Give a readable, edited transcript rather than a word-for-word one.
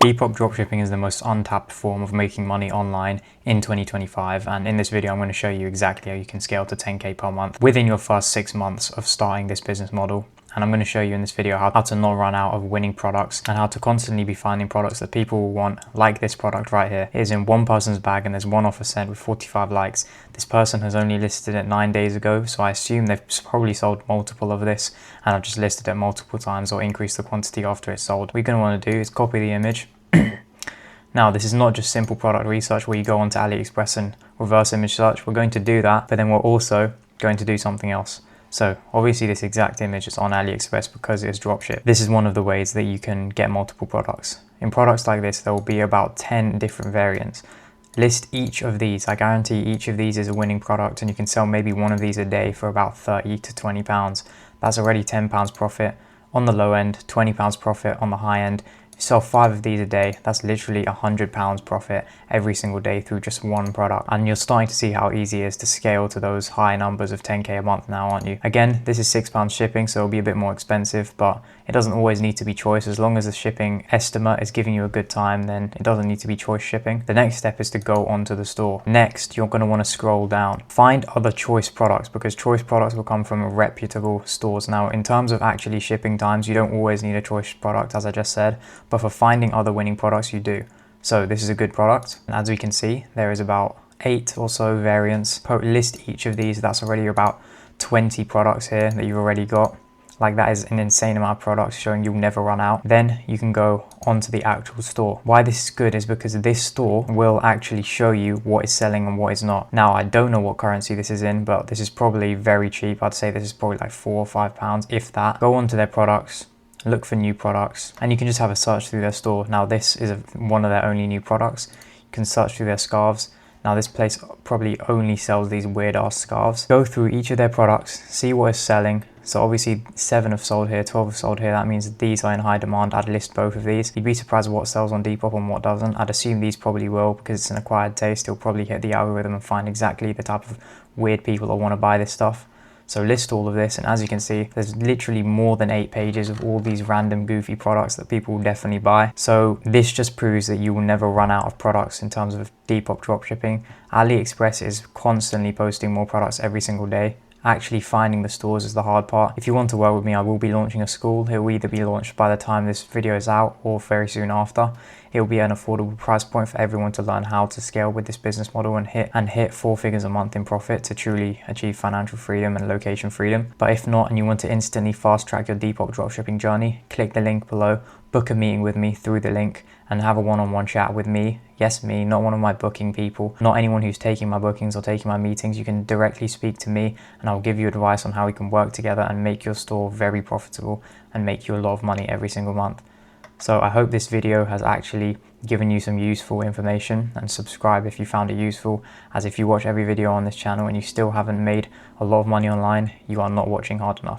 Depop dropshipping is the most untapped form of making money online in 2025, and in this video I'm going to show you exactly how you can scale to 10k per month within your first 6 months of starting this business model. And I'm going to show you in this video how to not run out of winning products and how to constantly be finding products that people will want, like this product right here. It is in one person's bag and there's one offer sent with 45 likes. This person has only listed it 9 days ago, so I assume they've probably sold multiple of this and I've just listed it multiple times or increased the quantity after it's sold. What you're going to want to do is copy the image. Now, this is not just simple product research where you go onto AliExpress and reverse image search. We're going to do that, but then we're also going to do something else. So obviously this exact image is on AliExpress because it's dropship. This is one of the ways that you can get multiple products. In products like this, there will be about 10 different variants. List each of these. I guarantee each of these is a winning product and you can sell maybe one of these a day for about 30 to 20 pounds. That's already 10 pounds profit on the low end, 20 pounds profit on the high end. Sell 5 of these a day, that's literally £100 profit every single day through just one product. And you're starting to see how easy it is to scale to those high numbers of 10k a month now, aren't you? Again, this is £6 shipping, so it'll be a bit more expensive, but it doesn't always need to be choice. As long as the shipping estimate is giving you a good time, then it doesn't need to be choice shipping. The next step is to go onto the store. Next, you're going to want to scroll down. Find other choice products because choice products will come from reputable stores. Now, in terms of actually shipping times, you don't always need a choice product, as I just said, but for finding other winning products, you do. So this is a good product. And as we can see, there is about 8 or so variants. List each of these. That's already about 20 products here that you've already got. Like, that is an insane amount of products showing you'll never run out. Then you can go onto the actual store. Why this is good is because this store will actually show you what is selling and what is not. Now, I don't know what currency this is in, but this is probably very cheap. I'd say this is probably like £4 or £5, if that. Go onto their products, look for new products, and you can just have a search through their store. Now, this is one of their only new products. You can search through their scarves. Now, this place probably only sells these weird ass scarves. Go through each of their products, see what is selling. So obviously 7 have sold here, 12 have sold here. That means these are in high demand. I'd list both of these. You'd be surprised what sells on Depop and what doesn't. I'd assume these probably will because it's an acquired taste. It'll probably hit the algorithm and find exactly the type of weird people that want to buy this stuff. So list all of this, and as you can see, there's literally more than 8 pages of all these random goofy products that people will definitely buy. So this just proves that you will never run out of products in terms of Depop dropshipping. AliExpress is constantly posting more products every single day. Actually finding the stores is the hard part. If you want to work with me, I will be launching a school. It will either be launched by the time this video is out or very soon after. It will be an affordable price point for everyone to learn how to scale with this business model and hit 4 figures a month in profit to truly achieve financial freedom and location freedom. But if not, and you want to instantly fast track your Depop dropshipping journey, click the link below, book a meeting with me through the link and have a one-on-one chat with me. Yes, me, not one of my booking people, not anyone who's taking my bookings or taking my meetings. You can directly speak to me and I'll give you advice on how we can work together and make your store very profitable and make you a lot of money every single month. So I hope this video has actually given you some useful information, and subscribe if you found it useful, as if you watch every video on this channel and you still haven't made a lot of money online, you are not watching hard enough.